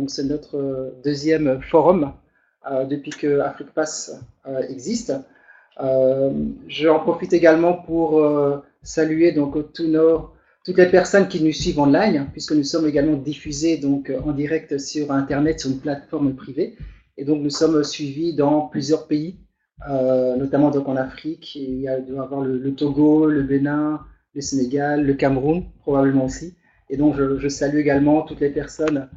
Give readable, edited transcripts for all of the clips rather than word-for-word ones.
Donc c'est notre deuxième forum depuis que AfriquePass existe. J'en profite également pour saluer donc toutes les personnes qui nous suivent online, puisque nous sommes également diffusés donc en direct sur Internet sur une plateforme privée. Et donc nous sommes suivis dans plusieurs pays, notamment donc en Afrique. Il doit y avoir le Togo, le Bénin, le Sénégal, le Cameroun probablement aussi. Et donc je salue également toutes les personnes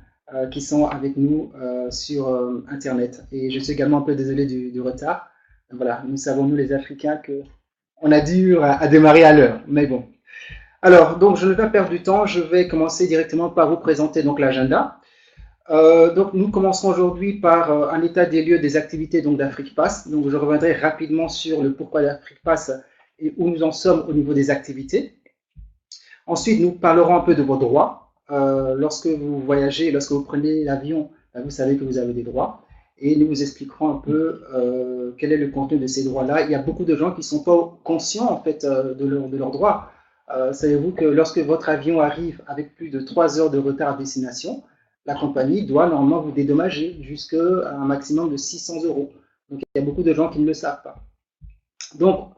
qui sont avec nous sur Internet. Et je suis également un peu désolé du retard. Voilà, nous savons, nous les Africains, qu'on a dur à démarrer à l'heure. Mais bon. Alors, donc je ne vais pas perdre du temps, je vais commencer directement par vous présenter donc l'agenda. Donc nous commencerons aujourd'hui par un état des lieux des activités d'AfriquePass. Donc je reviendrai rapidement sur le pourquoi d'AfriquePass et où nous en sommes au niveau des activités. Ensuite, nous parlerons un peu de vos droits. Lorsque vous voyagez, lorsque vous prenez l'avion, vous savez que vous avez des droits. Et nous vous expliquerons un peu quel est le contenu de ces droits-là. Il y a beaucoup de gens qui ne sont pas conscients en fait de leurs droits. Savez-vous que lorsque votre avion arrive avec plus de 3 heures de retard à destination, la compagnie doit normalement vous dédommager jusqu'à un maximum de 600 euros. Donc il y a beaucoup de gens qui ne le savent pas. Donc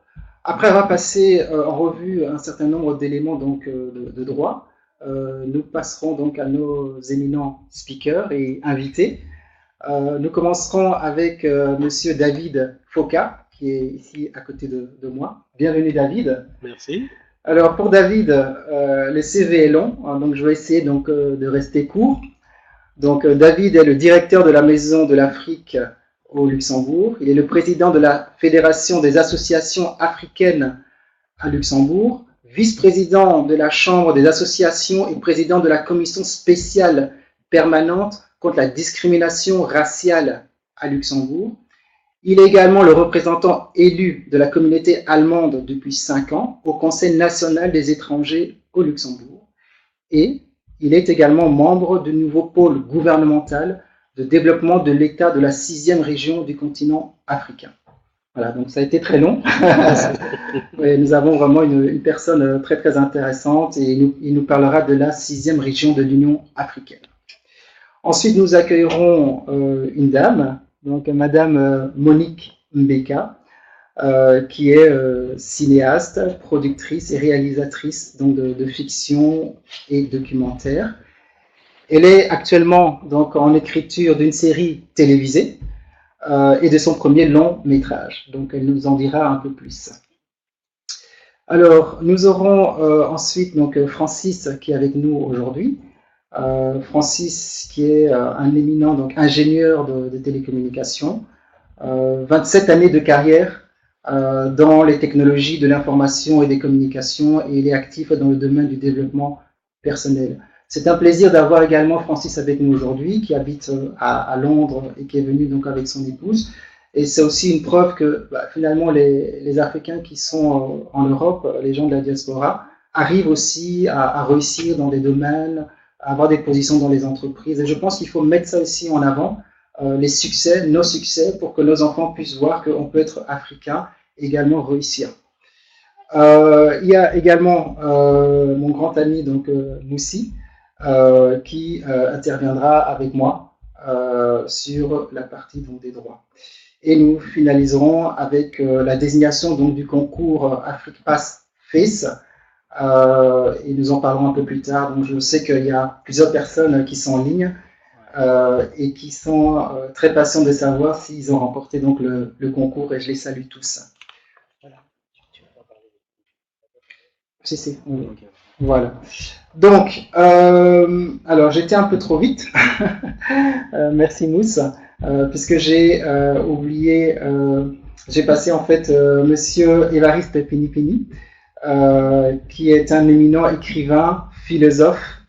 après avoir passé en revue un certain nombre d'éléments de droit, nous passerons donc à nos éminents speakers et invités. Nous commencerons avec Monsieur David Foka, qui est ici à côté de moi. Bienvenue David. Merci. Alors pour David, le CV est long, hein, donc je vais essayer donc, de rester court. Donc David est le directeur de la Maison de l'Afrique au Luxembourg. Il est le président de la Fédération des associations africaines à Luxembourg, vice-président de la Chambre des associations et président de la commission spéciale permanente contre la discrimination raciale à Luxembourg. Il est également le représentant élu de la communauté allemande depuis 5 ans au Conseil national des étrangers au Luxembourg. Et il est également membre du nouveau pôle gouvernemental de développement de l'État de la 6e région du continent africain. Voilà, donc ça a été très long. Et nous avons vraiment une personne très très intéressante et il nous parlera de la 6e région de l'Union africaine. Ensuite, nous accueillerons une dame, donc Madame Monique Mbeka, qui est cinéaste, productrice et réalisatrice donc, de fiction et documentaire. Elle est actuellement donc, en écriture d'une série télévisée et de son premier long métrage. Donc elle nous en dira un peu plus. Alors, nous aurons ensuite donc, Francis qui est avec nous aujourd'hui. Francis qui est un éminent donc, ingénieur de télécommunications, 27 années de carrière dans les technologies de l'information et des communications et il est actif dans le domaine du développement personnel. C'est un plaisir d'avoir également Francis avec nous aujourd'hui, qui habite à Londres et qui est venu donc avec son épouse. Et c'est aussi une preuve que finalement les Africains qui sont en Europe, les gens de la diaspora, arrivent aussi à réussir dans des domaines, à avoir des positions dans les entreprises. Et je pense qu'il faut mettre ça aussi en avant, les succès, nos succès, pour que nos enfants puissent voir qu'on peut être africain et également réussir. Il y a également mon grand ami donc Moussi, qui interviendra avec moi sur la partie donc, des droits. Et nous finaliserons avec la désignation donc, du concours AfriquePass FACE, et nous en parlerons un peu plus tard. Donc, je sais qu'il y a plusieurs personnes qui sont en ligne et qui sont très patients de savoir s'ils ont remporté donc, le concours, et je les salue tous. Voilà. Si. Voilà. Donc, alors j'étais un peu trop vite. Merci Mousse, puisque j'ai oublié, j'ai passé en fait Monsieur Évariste Pinipini, qui est un éminent écrivain, philosophe,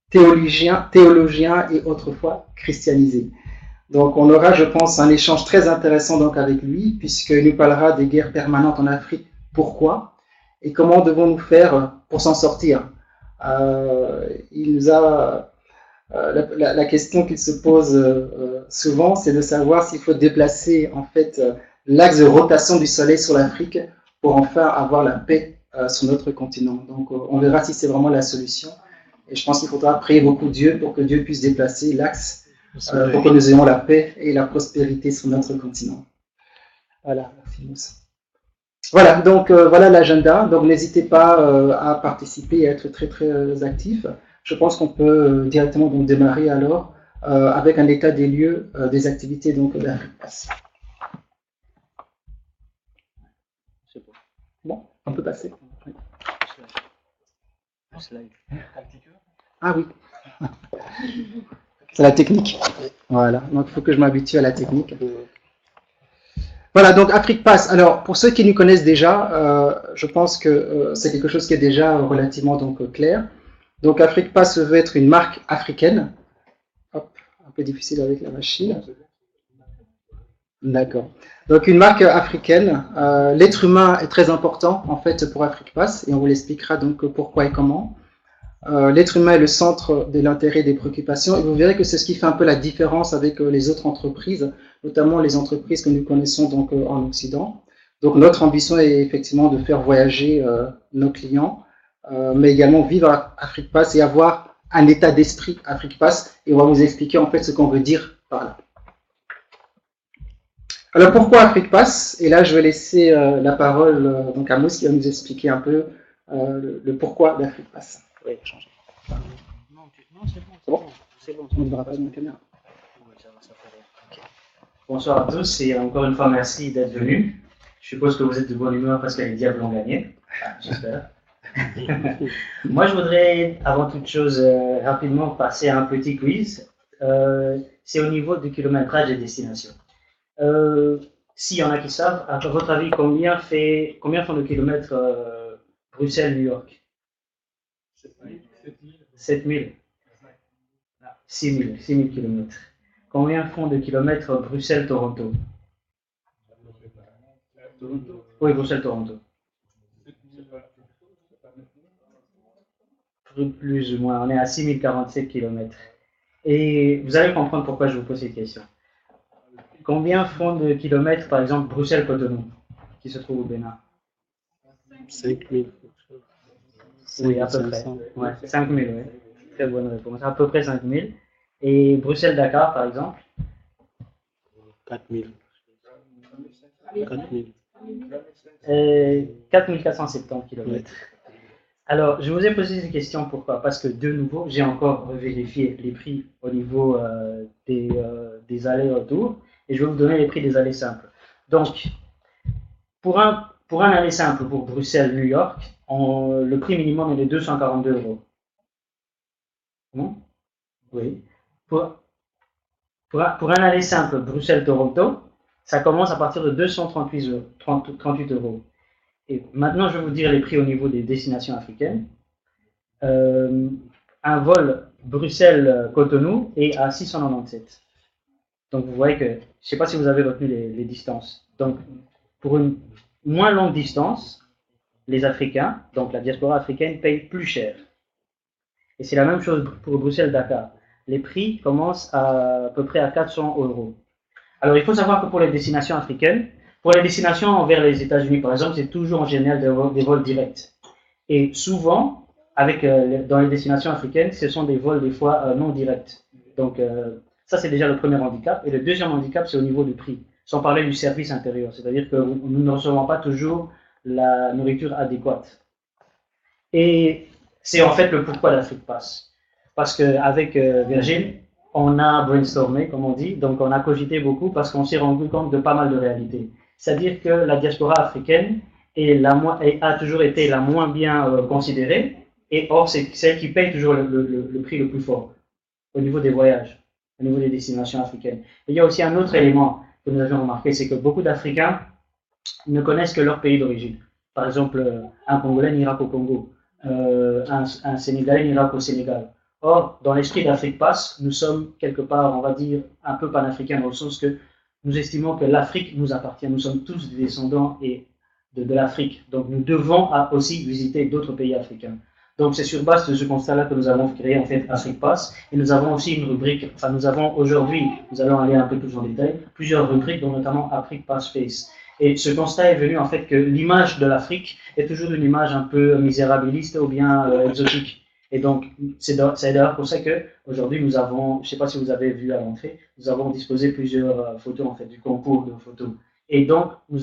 théologien et autrefois christianisé. Donc on aura, je pense, un échange très intéressant donc avec lui, puisqu'il nous parlera des guerres permanentes en Afrique. Pourquoi ? Et comment devons-nous faire pour s'en sortir? Il nous a la question qu'il se pose souvent, c'est de savoir s'il faut déplacer en fait l'axe de rotation du Soleil sur l'Afrique pour enfin avoir la paix sur notre continent. Donc on verra si c'est vraiment la solution. Et je pense qu'il faudra prier beaucoup Dieu pour que Dieu puisse déplacer l'axe pour que nous ayons la paix et la prospérité sur notre continent. Voilà, merci Moussa. Voilà, donc voilà l'agenda. Donc n'hésitez pas à participer et à être très très actif. Je pense qu'on peut directement donc démarrer alors avec un état des lieux des activités donc d'AfriquePass. Bon, on peut passer. Oui. Ah oui. C'est la technique. Voilà, donc il faut que je m'habitue à la technique. Voilà, donc AfriquePass. Alors, pour ceux qui nous connaissent déjà, je pense que c'est quelque chose qui est déjà relativement donc, clair. Donc, AfriquePass veut être une marque africaine. Hop, un peu difficile avec la machine. D'accord. Donc, une marque africaine. L'être humain est très important, en fait, pour AfriquePass, et on vous l'expliquera donc pourquoi et comment. L'être humain est le centre de l'intérêt et des préoccupations, et vous verrez que c'est ce qui fait un peu la différence avec les autres entreprises, notamment les entreprises que nous connaissons donc en Occident. Donc notre ambition est effectivement de faire voyager nos clients, mais également vivre à AfriquePass et avoir un état d'esprit AfriquePass, et on va vous expliquer en fait ce qu'on veut dire par là. Alors pourquoi AfriquePass? Et là je vais laisser la parole donc à Mouss qui va nous expliquer un peu le pourquoi d'AfriquePass. Oui, changer. Non, c'est bon. C'est bon. On ne verra pas dans la caméra. Okay. Bonsoir à tous et encore une fois merci d'être venus. Je suppose que vous êtes de bonne humeur parce que les diables ont gagné. J'espère. Moi, je voudrais avant toute chose rapidement passer à un petit quiz. C'est au niveau du kilométrage des destinations. S'il y en a qui savent, à votre avis, combien font de kilomètres Bruxelles-New York? 7000. 6000 km. Combien font de kilomètres Bruxelles-Toronto? Oui, Bruxelles-Toronto. Plus ou moins, on est à 6047 km. Et vous allez comprendre pourquoi je vous pose cette question. Combien font de kilomètres, par exemple, Bruxelles-Cotonou, qui se trouve au Bénin? 5000. Oui, à peu près. Ouais, 5000, oui. Très bonne réponse. À peu près 5000. Et Bruxelles-Dakar, par exemple? 4000. 4470 km. Alors, je vous ai posé cette question, pourquoi? Parce que de nouveau, j'ai encore vérifié les prix au niveau des allers-retours et je vais vous donner les prix des allers simples. Donc, pour un aller simple pour Bruxelles-New York, le prix minimum est de 242 €. Oui. Pour un aller simple Bruxelles-Toronto, ça commence à partir de 238 €. Et maintenant, je vais vous dire les prix au niveau des destinations africaines. Un vol Bruxelles-Cotonou est à 697. Donc, vous voyez que, je ne sais pas si vous avez retenu les distances. Donc, pour une moins longue distance, les Africains, donc la diaspora africaine, payent plus cher. Et c'est la même chose pour Bruxelles-Dakar. Les prix commencent à peu près à 400 €. Alors, il faut savoir que pour les destinations africaines, pour les destinations vers les États-Unis, par exemple, c'est toujours en général des vols directs. Et souvent, dans les destinations africaines, ce sont des vols des fois non directs. Donc, ça, c'est déjà le premier handicap. Et le deuxième handicap, c'est au niveau du prix, sans parler du service intérieur. C'est-à-dire que nous ne recevons pas toujours la nourriture adéquate. Et c'est en fait le pourquoi d'AfriquePass. Parce qu'avec Virgile, on a brainstormé, comme on dit, donc on a cogité beaucoup parce qu'on s'est rendu compte de pas mal de réalités. C'est-à-dire que la diaspora africaine a toujours été la moins bien considérée, et or c'est celle qui paye toujours le prix le plus fort au niveau des voyages, au niveau des destinations africaines. Et il y a aussi un autre élément que nous avions remarqué, c'est que beaucoup d'Africains ne connaissent que leur pays d'origine. Par exemple, un Congolais n'ira qu'au Congo, un Sénégalais n'ira qu'au Sénégal. Or, dans l'esprit d'AfriquePass, nous sommes quelque part, on va dire, un peu panafricains dans le sens que nous estimons que l'Afrique nous appartient. Nous sommes tous des descendants de l'Afrique. Donc, nous devons aussi visiter d'autres pays africains. Donc, c'est sur base de ce constat-là que nous avons créé en fait AfriquePass. Et nous avons aussi une rubrique, enfin, nous avons aujourd'hui, nous allons aller un peu plus en détail, plusieurs rubriques, dont notamment AfriquePass Face. Et ce constat est venu en fait que l'image de l'Afrique est toujours une image un peu misérabiliste ou bien exotique. Et donc, c'est d'ailleurs pour ça qu'aujourd'hui, nous avons, je ne sais pas si vous avez vu à l'entrée, nous avons disposé plusieurs photos, en fait, du concours de photos. Et donc, nous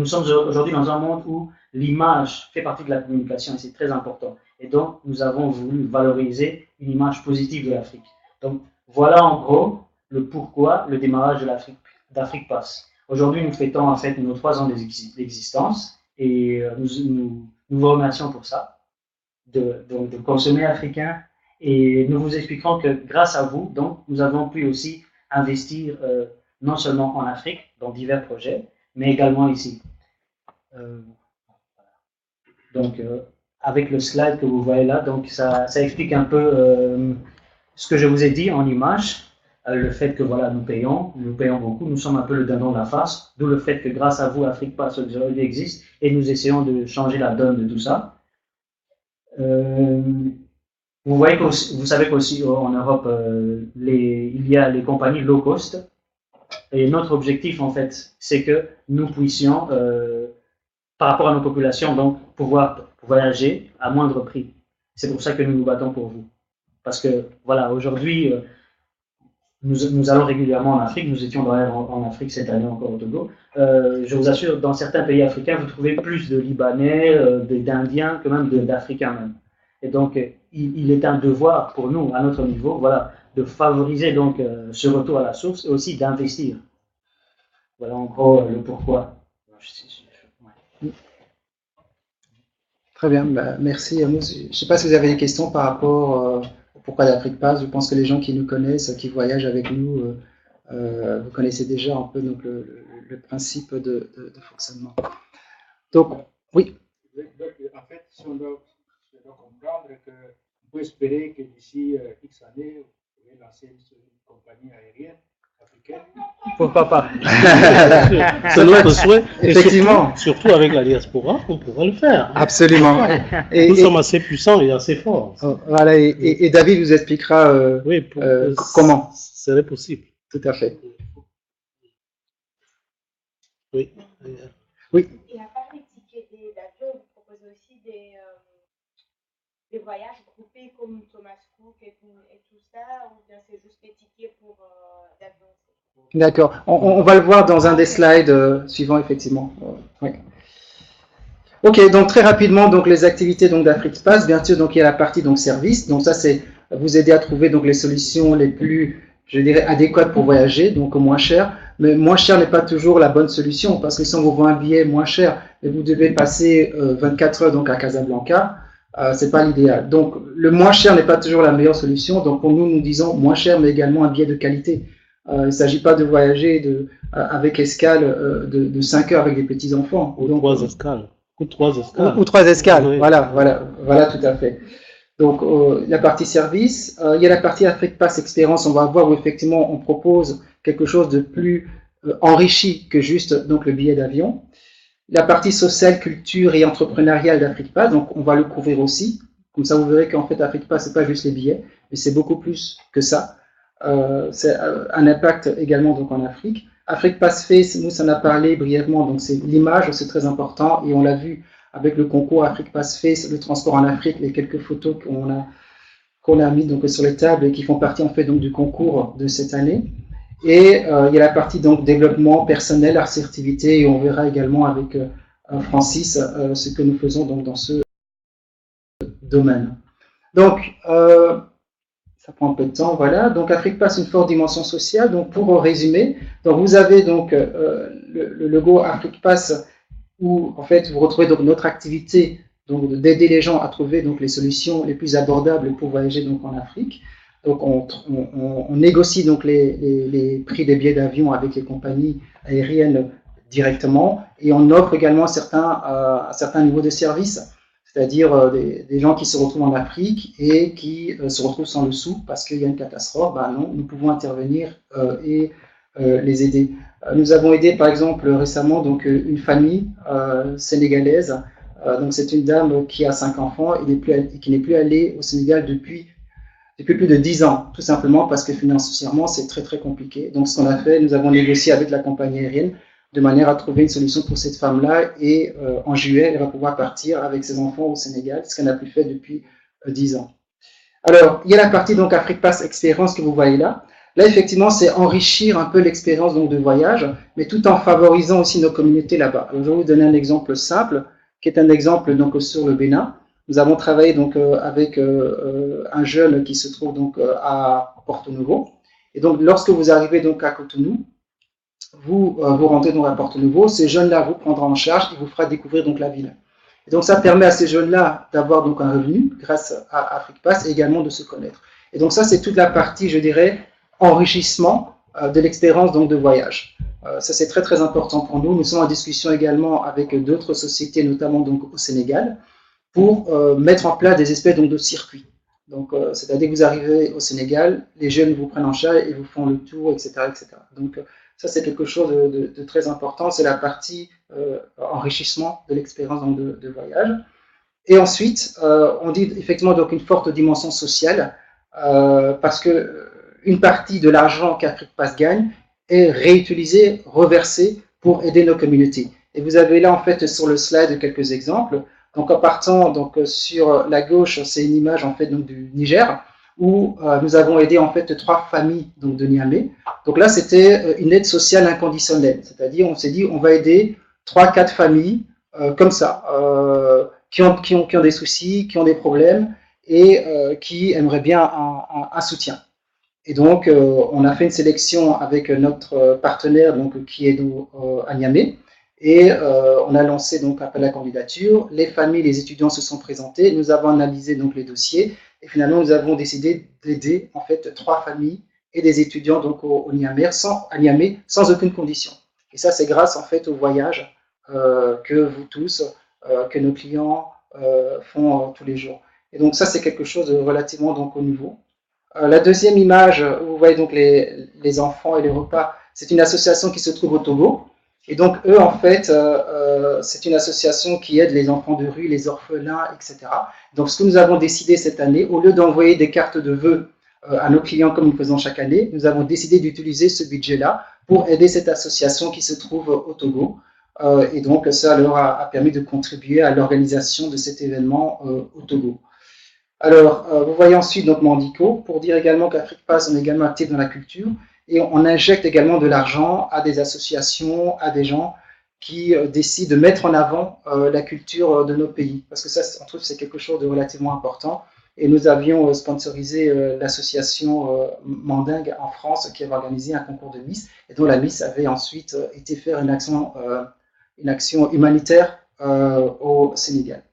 sommes aujourd'hui dans un monde où l'image fait partie de la communication et c'est très important. Et donc, nous avons voulu valoriser une image positive de l'Afrique. Donc, voilà en gros le pourquoi le démarrage d'Afrique Pass. Aujourd'hui, nous fêtons en fait nos 3 ans d'existence et nous vous remercions pour ça, de consommer africain. Et nous vous expliquerons que grâce à vous, donc, nous avons pu aussi investir non seulement en Afrique, dans divers projets, mais également ici. Donc, avec le slide que vous voyez là, donc ça explique un peu ce que je vous ai dit en image, le fait que voilà, nous payons beaucoup, nous sommes un peu le dindon de la farce, d'où le fait que grâce à vous, Afrique Pass aujourd'hui existe et nous essayons de changer la donne de tout ça. Vous savez qu'aussi en Europe, il y a les compagnies low cost. Et notre objectif, en fait, c'est que nous puissions, par rapport à nos populations, donc, pouvoir voyager à moindre prix. C'est pour ça que nous nous battons pour vous. Parce que, voilà, aujourd'hui, nous allons régulièrement en Afrique. Nous étions en Afrique cette année encore au Togo. Je vous assure, dans certains pays africains, vous trouvez plus de Libanais, d'Indiens que même d'Africains même. Et donc, il est un devoir pour nous, à notre niveau, voilà, de favoriser donc ce retour à la source et aussi d'investir. Voilà en gros le pourquoi. Très bien, bah, merci. Je ne sais pas si vous avez des questions par rapport au pourquoi d'Afrique Pass. Je pense que les gens qui nous connaissent, qui voyagent avec nous, vous connaissez déjà un peu donc, le principe de fonctionnement. Donc, oui. En fait, si on doit comprendre qu'on peut espérer que d'ici X années, vous pouvez lancer une compagnie aérienne africaine. Pourquoi pas? C'est notre souhait. Effectivement. Surtout avec la diaspora, on pourra le faire. Absolument. Nous sommes assez puissants et assez forts. Voilà, et David vous expliquera oui, comment. Ce serait possible. Tout à fait. Oui. Oui. Et à part les tickets d'avion, vous proposez aussi des voyages groupés comme Thomas Cook et tout ça, ou bien c'est juste des tickets pour d'avion? D'accord. On va le voir dans un des slides suivants, effectivement. Oui. Ok, donc très rapidement, donc les activités d'Afrique Pass, bien sûr, donc il y a la partie donc service. Donc ça, c'est vous aider à trouver donc les solutions les plus, je dirais, adéquates pour voyager, donc moins cher. Mais moins cher n'est pas toujours la bonne solution, parce que si on vous vend un billet moins cher et vous devez passer 24 heures donc à Casablanca, c'est pas l'idéal. Donc le moins cher n'est pas toujours la meilleure solution. Donc pour nous, nous disons moins cher, mais également un billet de qualité. Il ne s'agit pas de voyager avec escale de 5 heures avec des petits enfants. Ou 3 escales. Ou 3 escales. Ou 3 escales. Oui. Voilà, tout à fait. Donc la partie service, il y a la partie Afrique Pass Expérience. On va voir où effectivement on propose quelque chose de plus enrichi que juste donc le billet d'avion. La partie sociale, culture et entrepreneuriale d'Afrique Pass, donc on va le couvrir aussi. Comme ça, vous verrez qu'en fait Afrique Pass c'est pas juste les billets, mais c'est beaucoup plus que ça. C'est un impact également donc en Afrique. Afrique Pass Face, nous ça en a parlé brièvement, donc c'est l'image, c'est très important et on l'a vu avec le concours Afrique Pass Face, le transport en Afrique, les quelques photos qu'on a mis donc sur les tables et qui font partie en fait donc du concours de cette année. Et il y a la partie donc développement personnel, assertivité et on verra également avec Francis ce que nous faisons donc dans ce domaine. Donc ça prend un peu de temps, voilà. Donc Afrique Pass, une forte dimension sociale. Donc pour résumer, donc vous avez donc le logo Afrique Pass où en fait vous retrouvez donc notre activité donc d'aider les gens à trouver donc les solutions les plus abordables pour voyager donc en Afrique. Donc on négocie donc les prix des billets d'avion avec les compagnies aériennes directement et on offre également un certain niveau de service. C'est-à-dire des gens qui se retrouvent en Afrique et qui se retrouvent sans le sou parce qu'il y a une catastrophe. Ben non, nous pouvons intervenir et les aider. Nous avons aidé par exemple récemment donc, une famille sénégalaise. Donc c'est une dame qui a 5 enfants et qui n'est plus allée au Sénégal depuis plus de 10 ans, tout simplement parce que financièrement c'est très très compliqué. Donc ce qu'on a fait, nous avons négocié avec la compagnie aérienne de manière à trouver une solution pour cette femme-là et en juillet, elle va pouvoir partir avec ses enfants au Sénégal, ce qu'elle n'a plus fait depuis 10 ans. Alors, il y a la partie donc AfriquePass Expérience que vous voyez là. Là, effectivement, c'est enrichir un peu l'expérience donc de voyage, mais tout en favorisant aussi nos communautés là-bas. Je vais vous donner un exemple simple, qui est un exemple donc sur le Bénin. Nous avons travaillé donc avec un jeune qui se trouve donc à Porto Novo. Et donc, lorsque vous arrivez donc à Cotonou, vous rentrez donc à Porto Novo, ces jeunes-là vous prendront en charge et vous fera découvrir donc la ville. Et donc, ça permet à ces jeunes-là d'avoir donc un revenu grâce à AfriquePass et également de se connaître. Et donc, ça, c'est toute la partie, je dirais, enrichissement de l'expérience donc de voyage. Ça, c'est très, très important pour nous. Nous sommes en discussion également avec d'autres sociétés, notamment donc au Sénégal, pour mettre en place des espèces donc, de circuits. Donc, c'est-à-dire que vous arrivez au Sénégal, les jeunes vous prennent en charge et vous font le tour, etc. etc. Donc, ça, c'est quelque chose de très important. C'est la partie enrichissement de l'expérience de voyage. Et ensuite, on dit effectivement donc une forte dimension sociale, parce que une partie de l'argent qu'AfriquePass gagne est réutilisée, reversée pour aider nos communautés. Et vous avez là en fait sur le slide quelques exemples. Donc en partant donc sur la gauche, c'est une image en fait donc du Niger où nous avons aidé en fait 3 familles donc de Niamey. Donc là c'était une aide sociale inconditionnelle, c'est-à-dire on s'est dit on va aider 3-4 familles comme ça qui ont des soucis, qui ont des problèmes et qui aimeraient bien un soutien. Et donc, on a fait une sélection avec notre partenaire donc, qui est à Niamey. Et on a lancé donc appel à candidature. Les familles, les étudiants se sont présentés. Nous avons analysé donc les dossiers. Et finalement, nous avons décidé d'aider en fait 3 familles et des étudiants donc au Niamey, sans aucune condition. Et ça, c'est grâce en fait au voyage que vous tous, que nos clients font tous les jours. Et donc ça, c'est quelque chose de relativement donc au niveau. La deuxième image, où vous voyez donc les enfants et les repas, c'est une association qui se trouve au Togo. Et donc, eux, en fait, c'est une association qui aide les enfants de rue, les orphelins, etc. Donc, ce que nous avons décidé cette année, au lieu d'envoyer des cartes de vœux à nos clients comme nous faisons chaque année, nous avons décidé d'utiliser ce budget-là pour aider cette association qui se trouve au Togo. Et donc, ça leur a permis de contribuer à l'organisation de cet événement au Togo. Alors, vous voyez ensuite donc Mandico, pour dire également qu'AfriquePass, on est également actif dans la culture et on injecte également de l'argent à des associations, à des gens qui décident de mettre en avant la culture de nos pays. Parce que ça, on trouve que c'est quelque chose de relativement important. Et nous avions sponsorisé l'association Mandingue en France qui avait organisé un concours de Miss et dont la Miss avait ensuite été faire une action humanitaire au Sénégal.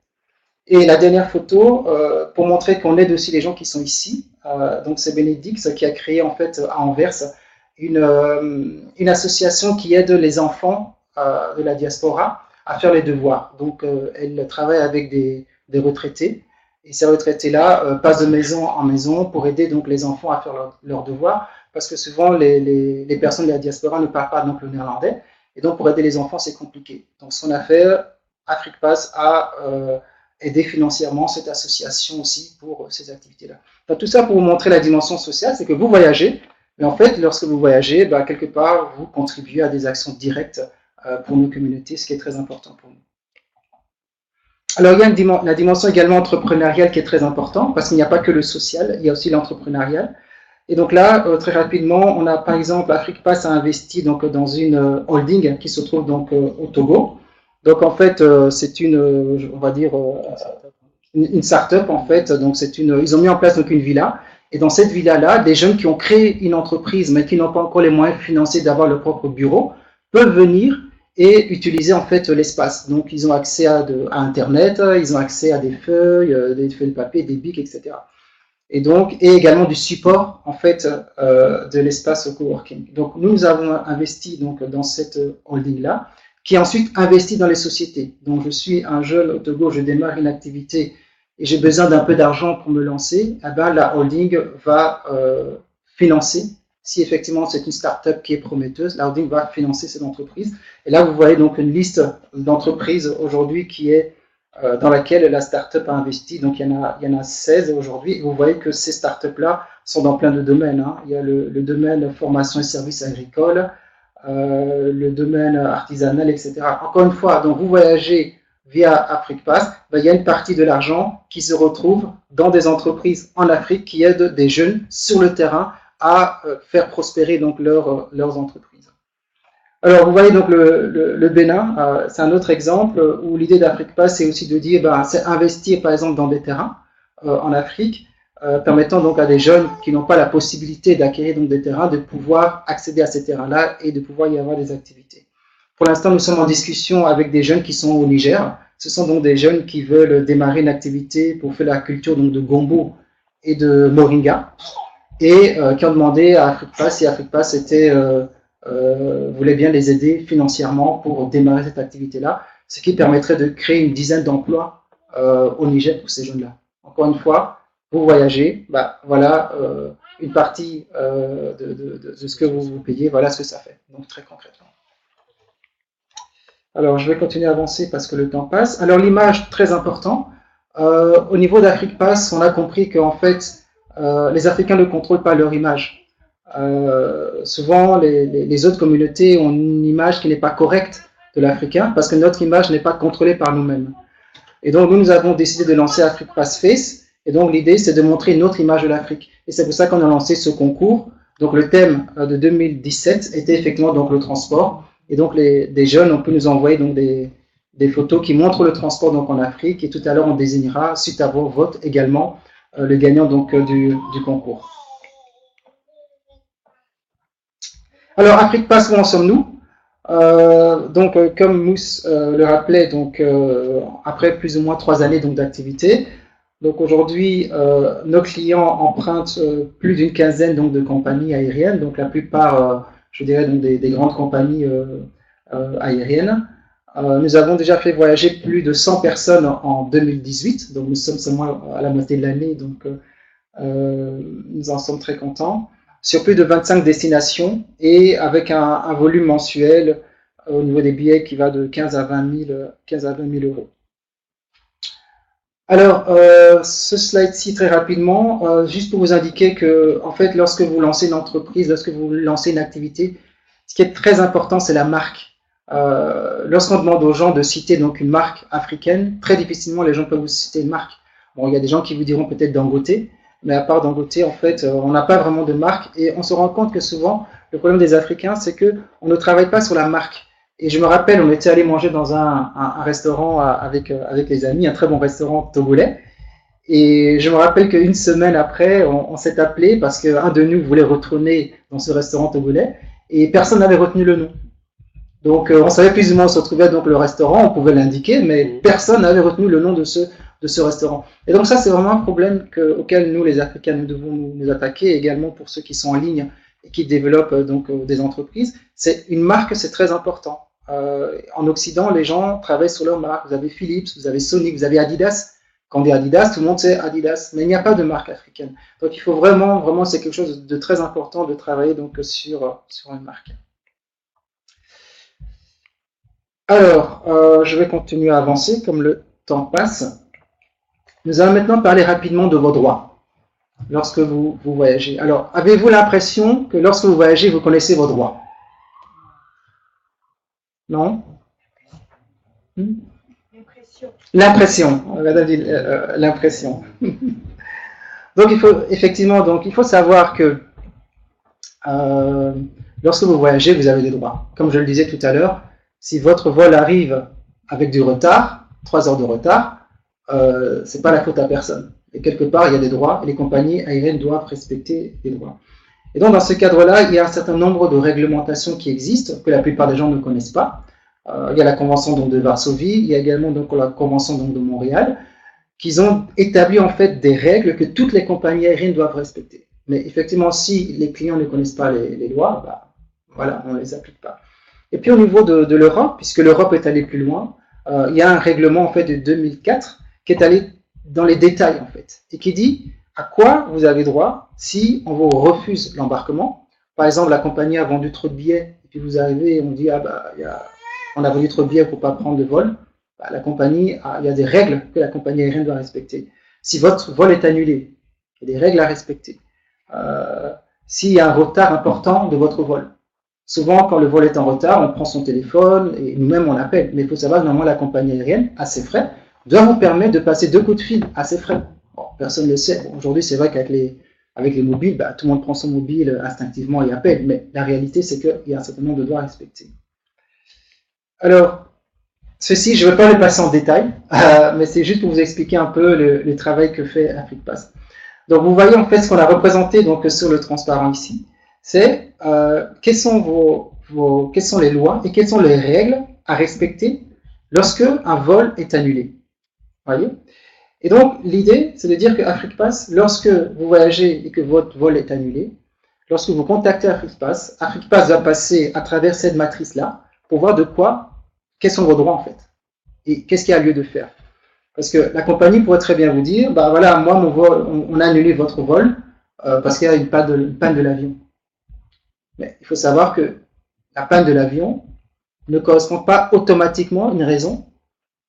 Et la dernière photo, pour montrer qu'on aide aussi les gens qui sont ici, donc c'est Bénédicte qui a créé en fait à Anvers une association qui aide les enfants de la diaspora à faire les devoirs. Donc elle travaille avec des retraités et ces retraités-là passent de maison en maison pour aider donc les enfants à faire leurs devoirs parce que souvent les personnes de la diaspora ne parlent pas donc le néerlandais et donc pour aider les enfants c'est compliqué. Donc ce qu'on a fait, AfriquePass a aider financièrement cette association aussi pour ces activités-là. Donc, tout ça pour vous montrer la dimension sociale, c'est que vous voyagez, mais en fait, lorsque vous voyagez, quelque part, vous contribuez à des actions directes pour nos communautés, ce qui est très important pour nous. Alors, il y a la dimension également entrepreneuriale qui est très importante, parce qu'il n'y a pas que le social, il y a aussi l'entrepreneurial. Et donc là, très rapidement, on a par exemple, AfriquePass a investi donc, dans une holding qui se trouve donc au Togo. Donc en fait, c'est on va dire, une start-up en fait. Donc ils ont mis en place donc une villa. Et dans cette villa-là, des jeunes qui ont créé une entreprise, mais qui n'ont pas encore les moyens financiers d'avoir leur propre bureau, peuvent venir et utiliser en fait l'espace. Donc ils ont accès à Internet, ils ont accès à des feuilles de papier, des bics, etc. Et également du support en fait de l'espace coworking. Donc nous avons investi donc dans cette holding-là, qui ensuite investit dans les sociétés. Donc, je suis un jeune au Togo, je démarre une activité et j'ai besoin d'un peu d'argent pour me lancer. Eh ben, la holding va financer. Si effectivement c'est une start-up qui est prometteuse, la holding va financer cette entreprise. Et là, vous voyez donc une liste d'entreprises aujourd'hui qui est dans laquelle la start-up a investi. Donc, il y en a 16 aujourd'hui. Et vous voyez que ces start-up-là sont dans plein de domaines. Hein. Il y a le domaine formation et services agricoles, le domaine artisanal, etc. Encore une fois, donc vous voyagez via AfriquePass, ben, il y a une partie de l'argent qui se retrouve dans des entreprises en Afrique qui aident des jeunes sur le terrain à faire prospérer donc leurs entreprises. Alors, vous voyez donc le Bénin, c'est un autre exemple où l'idée d'AfriquePass, c'est aussi de dire, ben, c'est investir par exemple dans des terrains en Afrique, permettant donc à des jeunes qui n'ont pas la possibilité d'acquérir donc des terrains de pouvoir accéder à ces terrains-là et de pouvoir y avoir des activités. Pour l'instant, nous sommes en discussion avec des jeunes qui sont au Niger. Ce sont donc des jeunes qui veulent démarrer une activité pour faire la culture donc de gombo et de moringa et qui ont demandé à AfriquePass si AfriquePass voulait bien les aider financièrement pour démarrer cette activité-là, ce qui permettrait de créer une dizaine d'emplois au Niger pour ces jeunes-là. Encore une fois, vous voyagez, bah, voilà une partie de ce que vous payez, voilà ce que ça fait, donc très concrètement. Alors, je vais continuer à avancer parce que le temps passe. Alors, l'image, très important. Au niveau d'AfriquePass, on a compris qu'en fait, les Africains ne contrôlent pas leur image. Souvent, les autres communautés ont une image qui n'est pas correcte de l'Africain parce que notre image n'est pas contrôlée par nous-mêmes. Et donc, nous avons décidé de lancer AfriquePass Face. Et donc, l'idée, c'est de montrer une autre image de l'Afrique. Et c'est pour ça qu'on a lancé ce concours. Donc, le thème de 2017 était effectivement donc, le transport. Et donc, des jeunes ont pu nous envoyer donc, des photos qui montrent le transport donc, en Afrique. Et tout à l'heure, on désignera, suite à vos votes également, le gagnant donc, du concours. Alors, AfriquePass, où en sommes-nous? Donc, comme Mousse le rappelait, donc, après plus ou moins 3 années d'activité, donc aujourd'hui, nos clients empruntent plus d'une quinzaine donc, de compagnies aériennes, donc la plupart, je dirais, donc, des grandes compagnies aériennes. Nous avons déjà fait voyager plus de 100 personnes en 2018, donc nous sommes seulement à la moitié de l'année, donc nous en sommes très contents, sur plus de 25 destinations et avec un volume mensuel au niveau des billets qui va de 15 à 20 000 euros. Alors, ce slide-ci, très rapidement, juste pour vous indiquer que, en fait, lorsque vous lancez une entreprise, lorsque vous lancez une activité, ce qui est très important, c'est la marque. Lorsqu'on demande aux gens de citer donc une marque africaine, très difficilement les gens peuvent vous citer une marque. Bon, il y a des gens qui vous diront peut-être Dangote, mais à part Dangote, en fait, on n'a pas vraiment de marque et on se rend compte que souvent, le problème des Africains, c'est qu'on ne travaille pas sur la marque. Et je me rappelle, on était allé manger dans un restaurant avec les amis, un très bon restaurant togolais. Et je me rappelle qu'une semaine après, on s'est appelé parce qu'un de nous voulait retourner dans ce restaurant togolais et personne n'avait retenu le nom. Donc, on savait plus ou moins où se trouvait donc le restaurant, on pouvait l'indiquer, mais personne n'avait retenu le nom de ce restaurant. Et donc ça, c'est vraiment un problème auquel nous, les Africains, nous devons nous attaquer, également pour ceux qui sont en ligne et qui développent donc des entreprises. C'est une marque, c'est très important. En Occident, les gens travaillent sur leur marque. Vous avez Philips, vous avez Sony, vous avez Adidas. Quand on dit Adidas, tout le monde sait Adidas, mais il n'y a pas de marque africaine. Donc il faut vraiment, c'est quelque chose de très important de travailler donc sur une marque. Alors, je vais continuer à avancer comme le temps passe. Nous allons maintenant parler rapidement de vos droits lorsque vous voyagez. Alors, avez-vous l'impression que lorsque vous voyagez, vous connaissez vos droits? Non? L'impression. L'impression. Donc, il faut savoir que lorsque vous voyagez, vous avez des droits. Comme je le disais tout à l'heure, si votre vol arrive avec du retard, 3 heures de retard, c'est pas la faute à personne. Et quelque part, il y a des droits et les compagnies aériennes doivent respecter les droits. Et donc, dans ce cadre-là, il y a un certain nombre de réglementations qui existent, que la plupart des gens ne connaissent pas. Il y a la Convention donc, de Varsovie, il y a également donc, la Convention donc, de Montréal, qui ont établi en fait des règles que toutes les compagnies aériennes doivent respecter. Mais effectivement, si les clients ne connaissent pas les lois, bah, voilà, on ne les applique pas. Et puis au niveau de l'Europe, puisque l'Europe est allée plus loin, il y a un règlement en fait de 2004 qui est allé dans les détails en fait, et qui dit à quoi vous avez droit si on vous refuse l'embarquement. Par exemple, la compagnie a vendu trop de billets, et puis vous arrivez et on dit on a vendu trop de billets pour ne pas prendre de vol. Bah, il y a des règles que la compagnie aérienne doit respecter. Si votre vol est annulé, il y a des règles à respecter. S'il y a un retard important de votre vol, Souvent, quand le vol est en retard, on prend son téléphone et nous-mêmes on appelle. Mais il faut savoir que normalement la compagnie aérienne, à ses frais, doit vous permettre de passer 2 coups de fil à ses frais. Bon, personne ne le sait. Bon, aujourd'hui, c'est vrai qu'avec les mobiles, bah, tout le monde prend son mobile instinctivement et appelle. Mais la réalité, c'est qu'il y a un certain nombre de droits à respecter. Alors, ceci, je ne vais pas le passer en détail, mais c'est juste pour vous expliquer un peu le travail que fait AfriquePass. Donc, vous voyez en fait ce qu'on a représenté donc, sur le transparent ici. C'est quelles sont les lois et quelles sont les règles à respecter lorsque un vol est annulé. Voyez. Et donc, l'idée, c'est de dire que AfriquePass, lorsque vous voyagez et que votre vol est annulé, lorsque vous contactez AfriquePass, AfriquePass va passer à travers cette matrice-là pour voir quels sont vos droits en fait, et qu'est-ce qu'il y a lieu de faire. Parce que la compagnie pourrait très bien vous dire, bah voilà, moi, mon vol, on a annulé votre vol parce qu'il y a une panne de l'avion. Mais il faut savoir que la panne de l'avion ne correspond pas automatiquement à une raison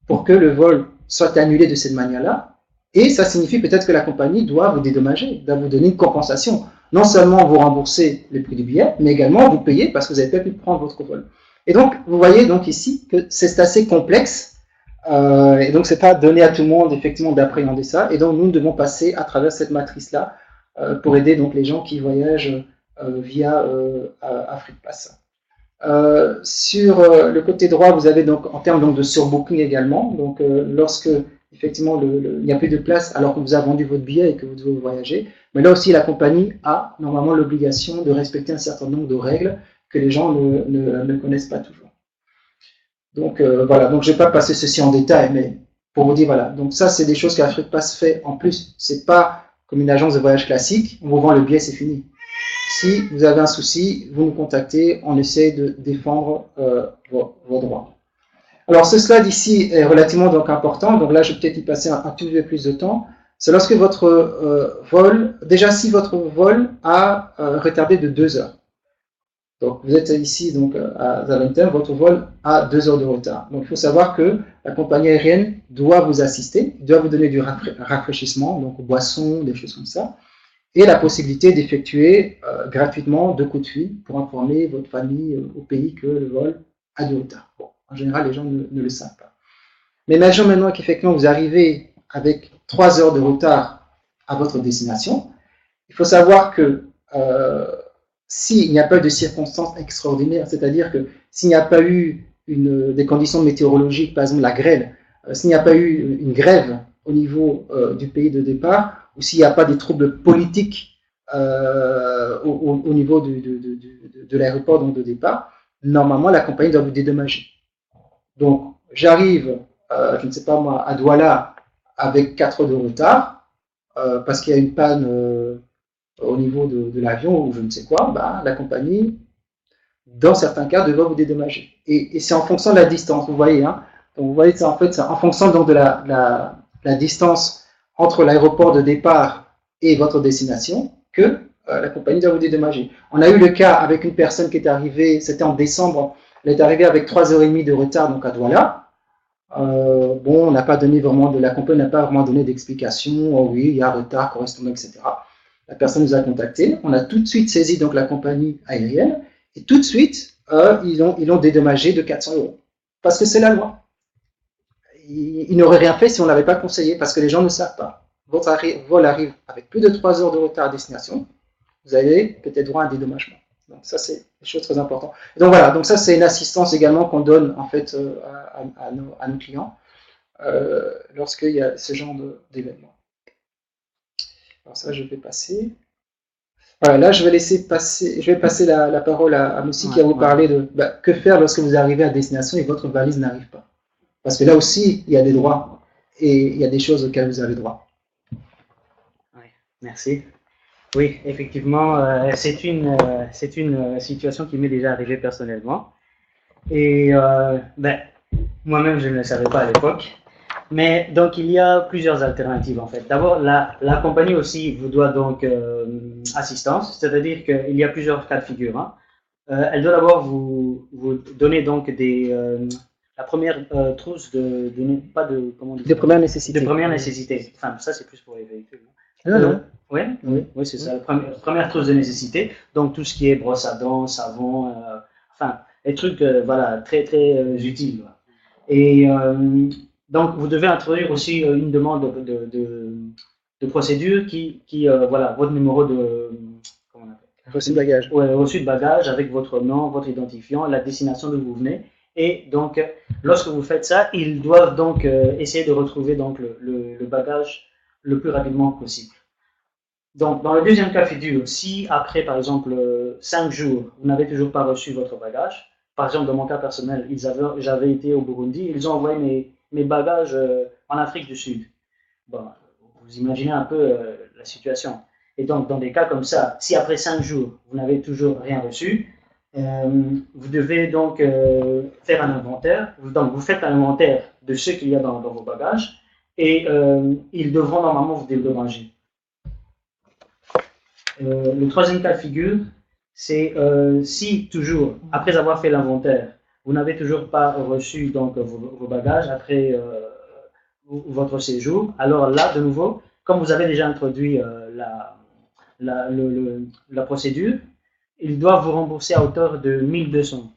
pour que le vol soit annulé de cette manière-là. Et ça signifie peut-être que la compagnie doit vous dédommager, doit vous donner une compensation. Non seulement vous rembourser le prix du billet, mais également vous payer parce que vous n'avez pas pu prendre votre vol. Et donc, vous voyez donc ici que c'est assez complexe. Et donc, c'est pas donné à tout le monde effectivement d'appréhender ça. Et donc, nous devons passer à travers cette matrice-là pour aider donc les gens qui voyagent via AfriquePass. Sur le côté droit, vous avez donc en termes donc, de surbooking également. Donc, lorsque effectivement il n'y a plus de place alors qu'on vous a vendu votre billet et que vous devez voyager, mais là aussi la compagnie a normalement l'obligation de respecter un certain nombre de règles que les gens ne connaissent pas toujours. Donc voilà, donc je ne vais pas passer ceci en détail, mais pour vous dire voilà, donc ça c'est des choses qu'AfriquePass fait en plus. C'est pas comme une agence de voyage classique, on vous vend le billet, c'est fini. Si vous avez un souci, vous nous contactez, on essaie de défendre vos droits. Alors ce slide ici est relativement donc important, donc là je vais peut-être y passer un tout petit peu plus de temps. C'est lorsque votre vol, déjà si votre vol a retardé de 2 heures. Donc vous êtes ici donc, à Zaventem, votre vol a 2 heures de retard. Donc il faut savoir que la compagnie aérienne doit vous assister, doit vous donner du rafraîchissement, donc boissons, des choses comme ça, et la possibilité d'effectuer gratuitement 2 coups de fil pour informer votre famille au pays que le vol a du retard. Bon, en général, les gens ne le savent pas. Mais imaginons maintenant qu'effectivement vous arrivez avec 3 heures de retard à votre destination. Il faut savoir que s'il n'y a pas de circonstances extraordinaires, c'est-à-dire que s'il n'y a pas eu des conditions météorologiques, par exemple la grêle, s'il n'y a pas eu une grève au niveau du pays de départ, ou s'il n'y a pas des troubles politiques au niveau de l'aéroport de départ, normalement la compagnie doit vous dédommager. Donc j'arrive, je ne sais pas moi, à Douala avec 4 heures de retard, parce qu'il y a une panne au niveau de l'avion ou je ne sais quoi, bah, la compagnie, dans certains cas, devra vous dédommager. Et c'est en fonction de la distance, vous voyez. Hein. Donc, vous voyez, c'est en fait en fonction donc, de la distance entre l'aéroport de départ et votre destination que la compagnie doit vous dédommager. On a eu le cas avec une personne qui est arrivée, c'était en décembre, elle est arrivée avec 3h30 de retard donc à Douala. Bon, on n'a pas donné vraiment la compagnie n'a pas vraiment donné d'explication. Oh oui, il y a retard, correspondant, etc. La personne nous a contactés. On a tout de suite saisi donc la compagnie aérienne et tout de suite ils l'ont dédommagé de 400 €. Parce que c'est la loi. Ils n'auraient rien fait si on ne l'avait pas conseillé parce que les gens ne savent pas. Votre vol arrive avec plus de 3 heures de retard à destination. Vous avez peut-être droit à un dédommagement. Donc ça c'est des choses très importantes. Et donc voilà, donc ça c'est une assistance également qu'on donne en fait à nos clients lorsqu'il y a ce genre d'événement. Alors ça je vais passer. Voilà, là je vais passer la parole à Moussi qui va vous parler de que faire lorsque vous arrivez à destination et votre valise n'arrive pas. Parce que là aussi il y a des droits et il y a des choses auxquelles vous avez droit. Oui, merci. Oui, effectivement, c'est une situation qui m'est déjà arrivée personnellement. Et moi-même, je ne le savais pas à l'époque. Mais donc, il y a plusieurs alternatives en fait. D'abord, la compagnie aussi vous doit donc assistance, c'est-à-dire qu'il y a plusieurs cas de figure. Hein. Elle doit d'abord vous donner donc la première trousse de première nécessité. Enfin, ça c'est plus pour les véhicules. Oui, oui, c'est ça. La première trousse de nécessité. Donc, tout ce qui est brosse à dents, savon, enfin, les trucs voilà, très, très utiles. Voilà. Et donc, vous devez introduire aussi une demande de procédure qui voilà, votre numéro de. Comment on appelle? Reçu de bagage. Ouais, reçu de bagage avec votre nom, votre identifiant, la destination d'où vous venez. Et donc, lorsque vous faites ça, ils doivent donc essayer de retrouver donc, le bagage le plus rapidement possible. Donc, dans le deuxième cas de figure, si après, par exemple, 5 jours, vous n'avez toujours pas reçu votre bagage, par exemple, dans mon cas personnel, j'avais été au Burundi, ils ont envoyé mes bagages en Afrique du Sud. Bon, vous imaginez un peu la situation. Et donc, dans des cas comme ça, si après 5 jours, vous n'avez toujours rien reçu, vous devez donc faire un inventaire. Donc, vous faites un inventaire de ce qu'il y a dans vos bagages et ils devront normalement vous dédommager. Le troisième cas de figure, c'est si toujours, après avoir fait l'inventaire, vous n'avez toujours pas reçu donc, vos bagages après votre séjour, alors là, de nouveau, comme vous avez déjà introduit la procédure, ils doivent vous rembourser à hauteur de 1200.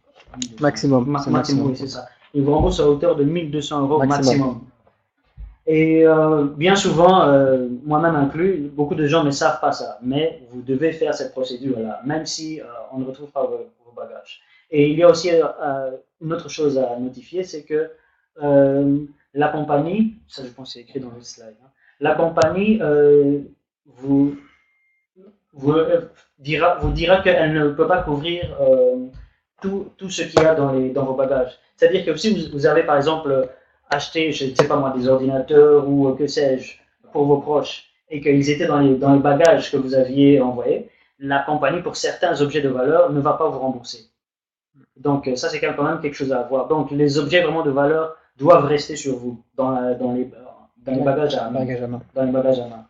Maximum. Maximum, oui, c'est ça. Ils vous remboursent à hauteur de 1200 euros maximum. Et bien souvent, moi-même inclus, beaucoup de gens ne savent pas ça, mais vous devez faire cette procédure-là, même si on ne retrouve pas vos bagages. Et il y a aussi une autre chose à notifier, c'est que la compagnie, ça je pense c'est écrit dans le slide, hein, la compagnie vous dira qu'elle ne peut pas couvrir tout ce qu'il y a dans vos bagages. C'est-à-dire que si vous avez par exemple acheté, je ne sais pas moi, des ordinateurs ou que sais-je, pour vos proches, et qu'ils étaient dans les bagages que vous aviez envoyés, la compagnie, pour certains objets de valeur, ne va pas vous rembourser. Donc ça, c'est quand même quelque chose à avoir. Donc les objets vraiment de valeur doivent rester sur vous, dans les bagages à main. Dans les bagages à main.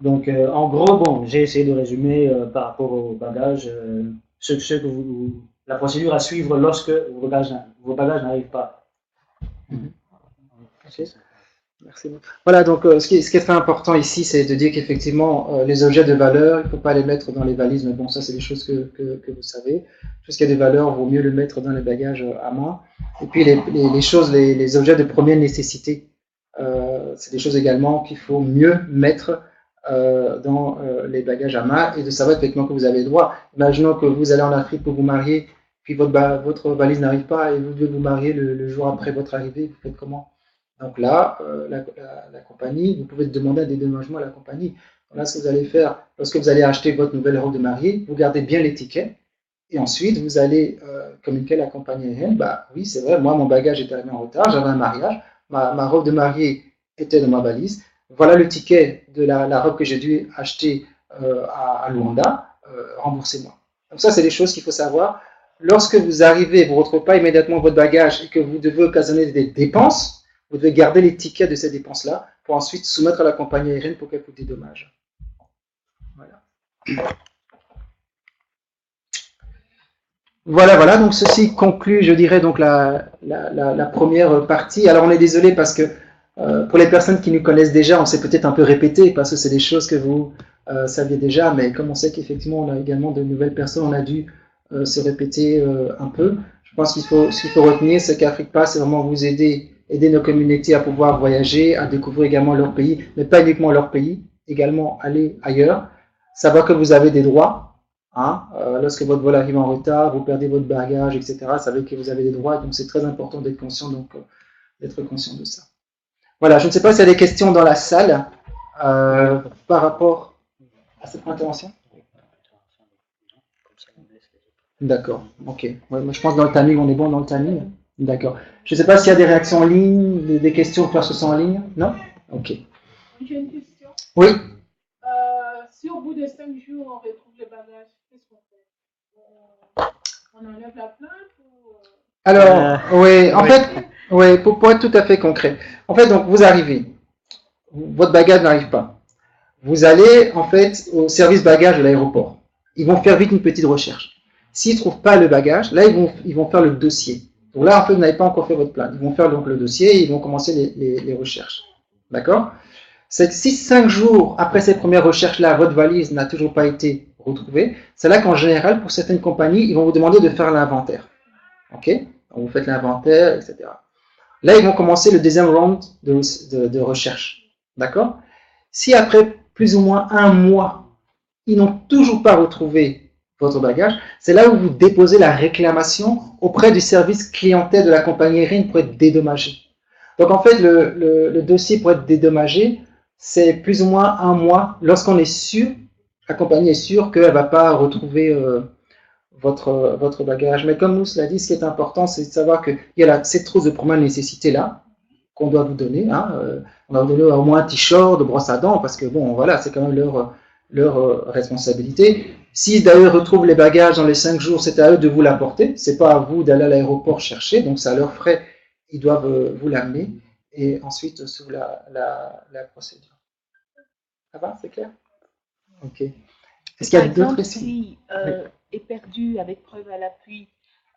Donc en gros, bon, j'ai essayé de résumer par rapport aux bagages, la procédure à suivre lorsque vos bagages n'arrivent pas. Merci beaucoup. Voilà, donc ce qui est très important ici, c'est de dire qu'effectivement, les objets de valeur, il ne faut pas les mettre dans les valises, mais bon, ça c'est des choses que vous savez. Tout ce qui a de valeur, vaut mieux le mettre dans les bagages à main. Et puis les objets de première nécessité, c'est des choses également qu'il faut mieux mettre dans les bagages à main et de savoir effectivement que vous avez le droit. Imaginons que vous allez en Afrique pour vous marier, puis votre valise n'arrive pas et vous devez vous marier le jour après votre arrivée, vous faites comment? Donc là, la compagnie, vous pouvez demander un dédommagement à la compagnie. Donc là, ce que vous allez faire, lorsque vous allez acheter votre nouvelle robe de mariée, vous gardez bien l'étiquette et ensuite vous allez communiquer à la compagnie aérienne. Bah oui, c'est vrai, moi mon bagage est arrivé en retard, j'avais un mariage, ma robe de mariée était dans ma valise. Voilà le ticket de la robe que j'ai dû acheter à Luanda, remboursez-moi. Donc ça, c'est des choses qu'il faut savoir. Lorsque vous arrivez, vous ne retrouvez pas immédiatement votre bagage et que vous devez occasionner des dépenses, vous devez garder les tickets de ces dépenses-là pour ensuite soumettre à la compagnie aérienne pour qu'elle vous dédommage. Voilà. Donc ceci conclut, je dirais, donc la première partie. Alors on est désolé parce que pour les personnes qui nous connaissent déjà, on s'est peut-être un peu répété parce que c'est des choses que vous saviez déjà, mais comme on sait qu'effectivement on a également de nouvelles personnes, on a dû se répéter un peu. Je pense ce qu'il faut retenir, c'est qu'AfriquePass, c'est vraiment vous aider nos communautés à pouvoir voyager, à découvrir également leur pays, mais pas uniquement leur pays, également aller ailleurs, savoir que vous avez des droits, hein, lorsque votre vol arrive en retard, vous perdez votre bagage, etc., savez que vous avez des droits, donc c'est très important d'être conscient, d'être conscient de ça. Voilà, je ne sais pas s'il y a des questions dans la salle par rapport à cette intervention. D'accord, ok. Ouais, moi je pense que dans le timing, on est bon dans le timing. D'accord. Je ne sais pas s'il y a des réactions en ligne, des questions pour ce sont en ligne. Non? Ok. J'ai une question. Oui. Si au bout de 5 jours, on retrouve les bagages, qu'est-ce qu'on fait? On enlève la plainte ou... Alors, oui, en fait, oui, pour être tout à fait concret. En fait, donc, vous arrivez. Votre bagage n'arrive pas. Vous allez, en fait, au service bagage de l'aéroport. Ils vont faire vite une petite recherche. S'ils ne trouvent pas le bagage, là, ils vont faire le dossier. Donc là, en fait, vous n'avez pas encore fait votre plainte. Ils vont faire donc le dossier et ils vont commencer les recherches. D'accord? c'est que si 5 jours après ces premières recherches-là, votre valise n'a toujours pas été retrouvée, c'est là qu'en général, pour certaines compagnies, ils vont vous demander de faire l'inventaire. Ok? Donc, vous faites l'inventaire, etc. Là, ils vont commencer le deuxième round de recherche. D'accord? Si après plus ou moins un mois, ils n'ont toujours pas retrouvé votre bagage, c'est là où vous déposez la réclamation auprès du service clientèle de la compagnie aérienne pour être dédommagé. Donc en fait, le dossier pour être dédommagé, c'est plus ou moins un mois lorsqu'on est sûr, la compagnie est sûre qu'elle ne va pas retrouver votre bagage. Mais comme nous l'a dit, ce qui est important, c'est de savoir qu'il y a cette trousse de première nécessité là, qu'on doit vous donner. Hein. On va vous donner au moins un t-shirt, de brosse à dents, parce que bon, voilà, c'est quand même leur responsabilité. S'ils d'ailleurs retrouvent les bagages dans les 5 jours, c'est à eux de vous l'apporter. C'est pas à vous d'aller à l'aéroport chercher, donc c'est à leurs frais, ils doivent vous l'amener. Et ensuite, sur la procédure. Ça va, c'est clair? Ok. Est-ce qu'il y a d'autres questions? Si est perdu avec preuve à l'appui,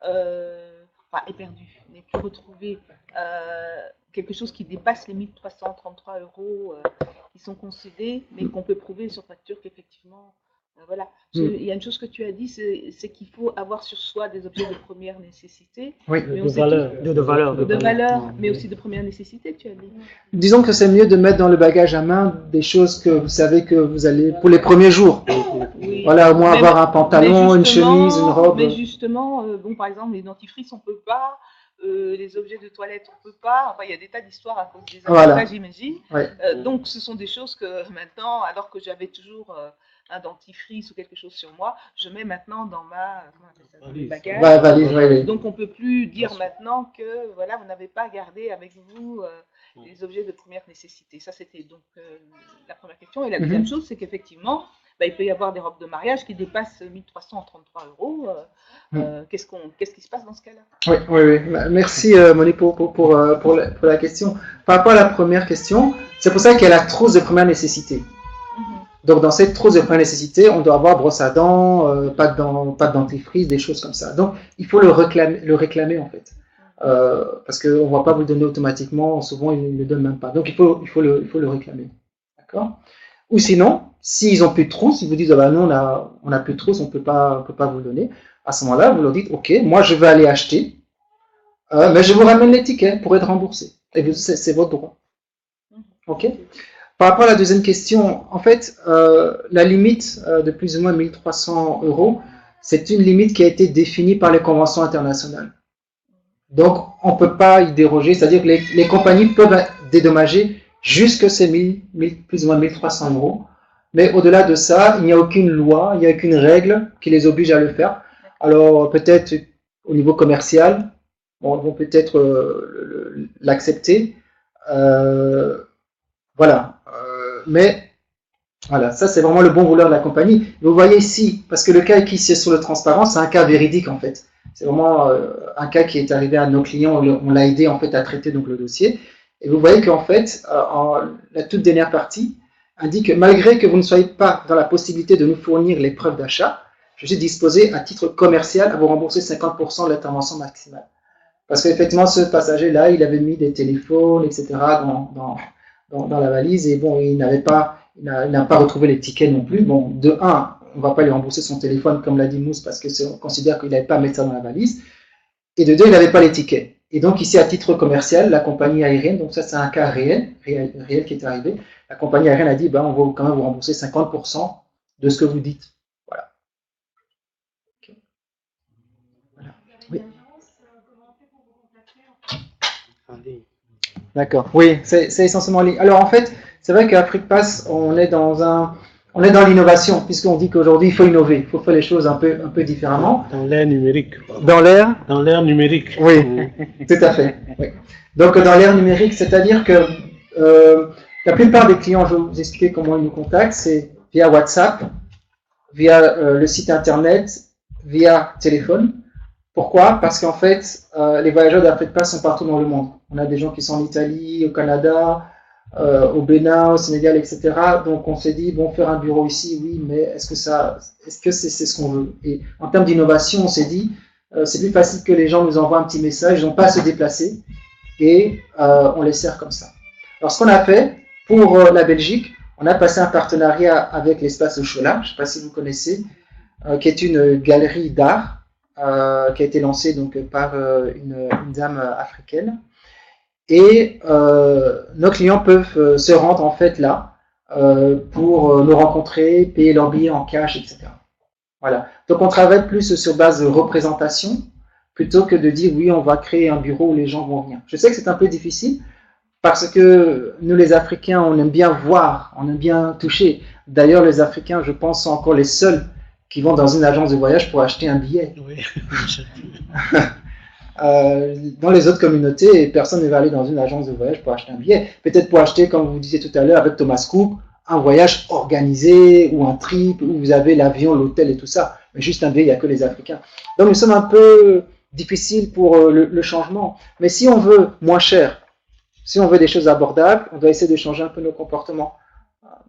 enfin est perdu, n'est plus retrouvé, quelque chose qui dépasse les 1333 € qui sont concédés, mais qu'on peut prouver sur facture qu'effectivement, voilà. Il y a une chose que tu as dit, c'est qu'il faut avoir sur soi des objets de première nécessité. Oui, mais De valeur. de valeur, mais aussi de première nécessité, tu as dit. Disons que c'est mieux de mettre dans le bagage à main des choses que vous savez que vous allez pour les premiers jours. Oui. Voilà, au moins avoir un pantalon, une chemise, une robe. Mais justement, bon, par exemple, les dentifrices, on peut pas. Les objets de toilette, on peut pas. Enfin, il y a des tas d'histoires à cause des avocats, j'imagine. Ouais. Donc, ce sont des choses que maintenant, alors que j'avais toujours un dentifrice ou quelque chose sur moi, je mets maintenant dans ma bagage. Valise. Donc, on peut plus dire maintenant que voilà, vous n'avez pas gardé avec vous les objets de première nécessité. Ça, c'était donc la première question. Et la deuxième chose, c'est qu'effectivement, il peut y avoir des robes de mariage qui dépassent 1333 €. Qu'est-ce qui se passe dans ce cas-là? Oui. Merci Monique pour la question. Par rapport à la première question, c'est pour ça qu'il y a la trousse de première nécessité. Donc dans cette trousse de première nécessité, on doit avoir brosse à dents, pas de dentifrice, des choses comme ça. Donc il faut le réclamer en fait. Parce qu'on ne va pas vous le donner automatiquement, souvent ils ne le donnent même pas. Donc il faut le réclamer. D'accord? Ou sinon, s'ils n'ont plus de trousse, ils vous disent non, on n'a plus de trousse, on ne peut pas vous le donner. À ce moment-là, vous leur dites ok, moi je vais aller acheter, mais je vous ramène les tickets pour être remboursé. Et c'est votre droit. Ok? Par rapport à la deuxième question, en fait, la limite de plus ou moins 1300 €, c'est une limite qui a été définie par les conventions internationales. Donc, on ne peut pas y déroger, c'est-à-dire que les compagnies peuvent dédommager jusque ces plus ou moins 1300 €. Mais au-delà de ça, il n'y a aucune loi, il n'y a aucune règle qui les oblige à le faire. Alors, peut-être au niveau commercial, ils vont peut-être l'accepter. Voilà. Mais voilà, ça c'est vraiment le bon vouloir de la compagnie. Vous voyez ici, parce que le cas qui est sur le transparent, c'est un cas véridique en fait. C'est vraiment un cas qui est arrivé à nos clients, on l'a aidé en fait à traiter donc le dossier. Et vous voyez qu'en fait, la toute dernière partie indique que malgré que vous ne soyez pas dans la possibilité de nous fournir les preuves d'achat, je suis disposé à titre commercial à vous rembourser 50% de l'intervention maximale. Parce qu'effectivement, ce passager-là, il avait mis des téléphones, etc. dans la valise et bon, il n'a pas retrouvé les tickets non plus. Bon, de 1, on ne va pas lui rembourser son téléphone comme l'a dit Mousse parce qu'on considère qu'il n'avait pas à mettre ça dans la valise. Et de 2, il n'avait pas les tickets. Et donc ici, à titre commercial, la compagnie aérienne, donc ça c'est un cas réel qui est arrivé, la compagnie aérienne a dit, on va quand même vous rembourser 50% de ce que vous dites. Voilà. Okay. Voilà. Oui. D'accord. Oui, c'est essentiellement en ligne. Alors en fait, c'est vrai qu'à AfriquePass, on est dans l'innovation, puisqu'on dit qu'aujourd'hui, il faut innover, il faut faire les choses un peu différemment. Dans l'ère numérique. Dans l'ère numérique. Oui, tout à fait. Oui. Donc dans l'ère numérique, c'est-à-dire que la plupart des clients, je vais vous expliquer comment ils nous contactent, c'est via WhatsApp, via le site internet, via téléphone. Pourquoi? Parce qu'en fait, les voyageurs d'AfriquePass sont partout dans le monde. On a des gens qui sont en Italie, au Canada, au Bénin, au Sénégal, etc. Donc on s'est dit, faire un bureau ici, oui, mais est-ce que c'est ce qu'on veut? Et en termes d'innovation, on s'est dit, c'est plus facile que les gens nous envoient un petit message, ils n'ont pas à se déplacer, et on les sert comme ça. Alors ce qu'on a fait, pour la Belgique, on a passé un partenariat avec l'espace Chola, je ne sais pas si vous connaissez, qui est une galerie d'art qui a été lancée donc, par une dame africaine. Et nos clients peuvent se rendre en fait là pour nous rencontrer, payer leur billet en cash, etc. Voilà. Donc on travaille plus sur base de représentation plutôt que de dire oui, on va créer un bureau où les gens vont venir. Je sais que c'est un peu difficile parce que nous les Africains, on aime bien voir, on aime bien toucher. D'ailleurs, les Africains, je pense, sont encore les seuls qui vont dans une agence de voyage pour acheter un billet. Oui. Dans les autres communautés, personne ne va aller dans une agence de voyage pour acheter un billet. Peut-être pour acheter, comme vous disiez tout à l'heure avec Thomas Cook, un voyage organisé ou un trip où vous avez l'avion, l'hôtel et tout ça. Mais juste un billet, il n'y a que les Africains. Donc nous sommes un peu difficiles pour le changement. Mais si on veut moins cher, si on veut des choses abordables, on doit essayer de changer un peu nos comportements.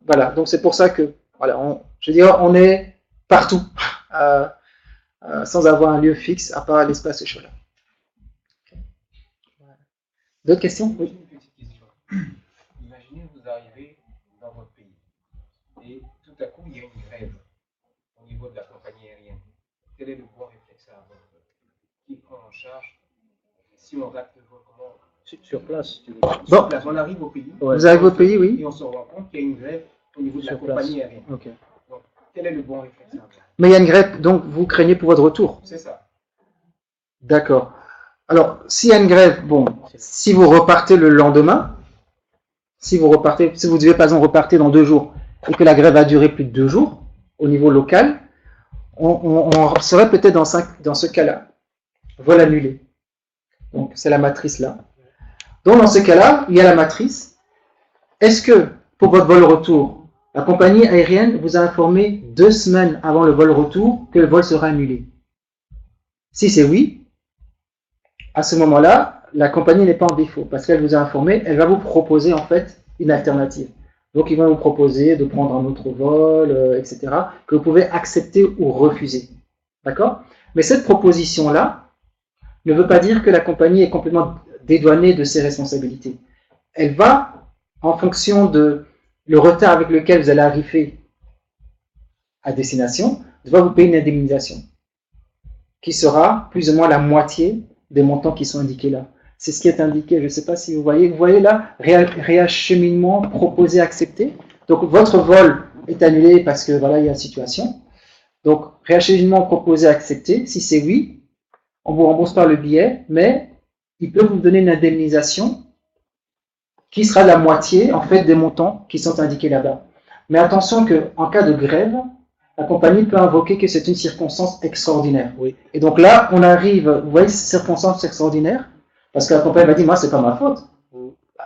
Voilà, donc c'est pour ça que, voilà, je veux dire, on est partout, sans avoir un lieu fixe, à part l'espace Chola. D'autres questions? Oui. Une petite question. Imaginez vous arrivez dans votre pays et tout à coup il y a une grève au niveau de la compagnie aérienne. Quel est le bon réflexe à avoir? Qui prend en charge? Si on rate le vol, comment? Sur place, tu veux Bon. dire. Sur place, on arrive au pays. Ouais. Vous arrivez au pays, oui. Et on se rend compte qu'il y a une grève au niveau de la Sur place. compagnie aérienne. Ok. Donc, quel est le bon réflexe à avoir? Mais il y a une grève, donc vous craignez pour votre retour. C'est ça. D'accord. Alors, s'il y a une grève, bon, si vous repartez le lendemain, si vous devez par exemple repartir dans 2 jours et que la grève a duré plus de 2 jours au niveau local, on serait peut-être dans ce cas-là. Vol annulé. Donc, c'est la matrice là. Donc, dans ce cas-là, il y a la matrice. Est-ce que, pour votre vol retour, la compagnie aérienne vous a informé 2 semaines avant le vol retour que le vol sera annulé? Si c'est oui, à ce moment-là, la compagnie n'est pas en défaut parce qu'elle vous a informé, elle va vous proposer en fait une alternative. Donc, ils vont vous proposer de prendre un autre vol, etc., que vous pouvez accepter ou refuser. D'accord? Mais cette proposition-là ne veut pas dire que la compagnie est complètement dédouanée de ses responsabilités. Elle va, en fonction de le retard avec lequel vous allez arriver à destination, devoir vous payer une indemnisation qui sera plus ou moins la moitié des montants qui sont indiqués là. C'est ce qui est indiqué. Je ne sais pas si vous voyez. Vous voyez là, réacheminement proposé, accepté. Donc, votre vol est annulé parce que voilà, il y a une situation. Donc, réacheminement proposé, accepté. Si c'est oui, on ne vous rembourse pas le billet, mais il peut vous donner une indemnisation qui sera la moitié, en fait, des montants qui sont indiqués là-bas. Mais attention qu'en cas de grève, la compagnie peut invoquer que c'est une circonstance extraordinaire. Oui. Et donc là, on arrive, vous voyez, circonstance extraordinaire, parce que la compagnie va dire, moi, c'est pas ma faute.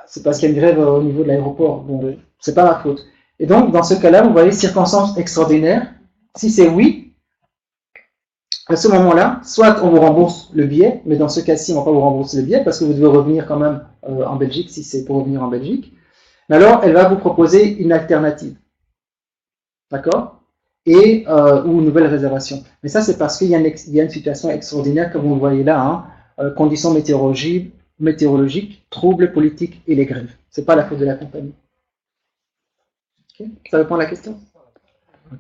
C'est parce qu'il y a une grève au niveau de l'aéroport. Bon, Oui. c'est pas ma faute. Et donc, dans ce cas-là, vous voyez, circonstance extraordinaire. Si c'est oui, à ce moment-là, soit on vous rembourse le billet, mais dans ce cas-ci, on ne va pas vous rembourser le billet parce que vous devez revenir quand même en Belgique, si c'est pour revenir en Belgique. Mais alors, elle va vous proposer une alternative. D'accord? Et, ou une nouvelle réservation. Mais ça, c'est parce qu'il y a une situation extraordinaire, comme vous le voyez là, hein, conditions météorologiques, troubles politiques et les grèves. Ce n'est pas la faute de la compagnie. Okay. Ça répond à la question?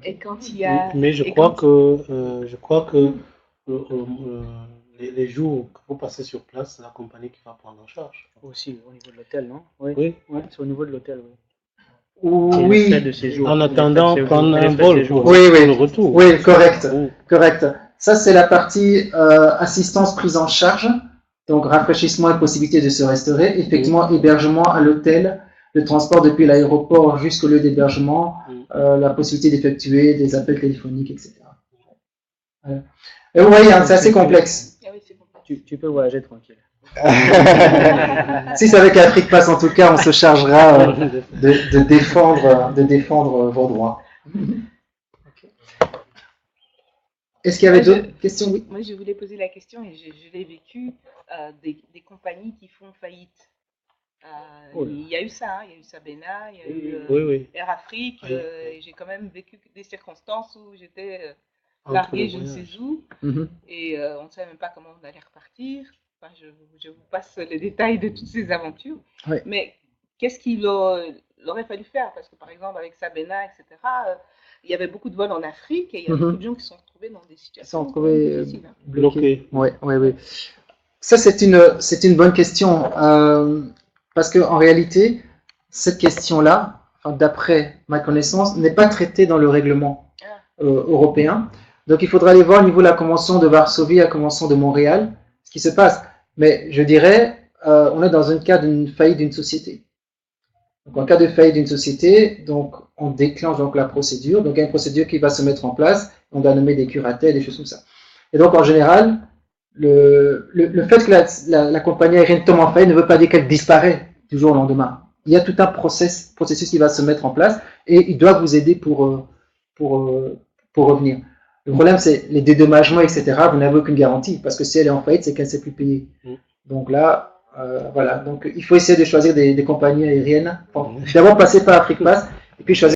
Et quand il y a... Mais je crois que les jours que vous passez sur place, c'est la compagnie qui va prendre en charge. Aussi, au niveau de l'hôtel, non? Oui. Oui. Ouais, c'est au niveau de l'hôtel, oui. Oui. Les frais de séjour. En attendant, prendre un vol pour Oui, oui. le retour. Oui, correct. Oui. Correct. Ça, c'est la partie assistance prise en charge. Donc, rafraîchissement et possibilité de se restaurer. Effectivement, hébergement à l'hôtel, le transport depuis l'aéroport jusqu'au lieu d'hébergement, la possibilité d'effectuer des appels téléphoniques, etc. Voilà. Et vous voyez, hein, c'est assez complexe. Ah oui, c'est complexe. Tu peux voyager tranquille. Si c'est avec Afrique Pass, en tout cas, on se chargera de défendre vos droits. Okay. Est-ce qu'il y avait d'autres questions? Oui. Moi, je voulais poser la question et je l'ai vécu, des compagnies qui font faillite. Il y a eu ça, il y a eu Sabena, il y a eu Air Afrique. Et j'ai quand même vécu des circonstances où j'étais larguée je ne sais où, et on ne savait même pas comment on allait repartir. Enfin, je vous passe les détails de toutes ces aventures. Ouais. Mais qu'est-ce qu'il aurait fallu faire? Parce que par exemple, avec Sabena, etc., il y avait beaucoup de vols en Afrique et il y a beaucoup de gens qui se sont retrouvés dans des Ils sont situations retrouvés difficiles. Hein. bloqués. Ouais, ouais, ouais. Ça, c'est une bonne question. Parce qu'en réalité, cette question-là, enfin, d'après ma connaissance, n'est pas traitée dans le règlement européen. Donc, il faudra aller voir au niveau de la Convention de Varsovie, la Convention de Montréal, ce qui se passe. Mais je dirais, on est dans un cas d'une faillite d'une société. Donc, en cas de faillite d'une société, donc, on déclenche donc la procédure. Donc, il y a une procédure qui va se mettre en place. On doit nommer des curatelles, des choses comme ça. Et donc, en général, le fait que la compagnie aérienne tombe en faillite ne veut pas dire qu'elle disparaît du jour au lendemain. Il y a tout un processus qui va se mettre en place et ils doivent vous aider pour revenir. Le problème, c'est les dédommagements, etc. Vous n'avez aucune garantie parce que si elle est en faillite, c'est qu'elle ne sait plus payer. Donc là, voilà. Donc il faut essayer de choisir des compagnies aériennes. Bon, d'abord passer par AfriquePass et puis choisir.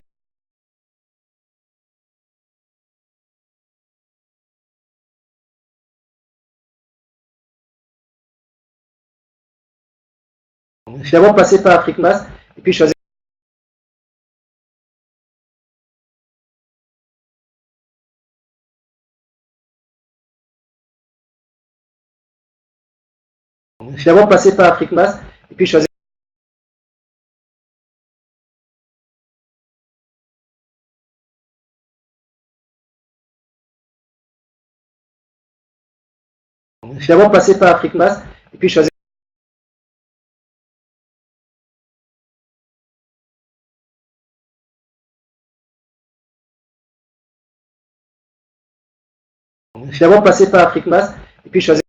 D'abord passer par AfriquePass et puis choisir. D'abord passer par AfriquePass et puis choisir. D'abord passer par AfriquePass et puis choisir. D'abord passer par AfriquePass et puis choisir.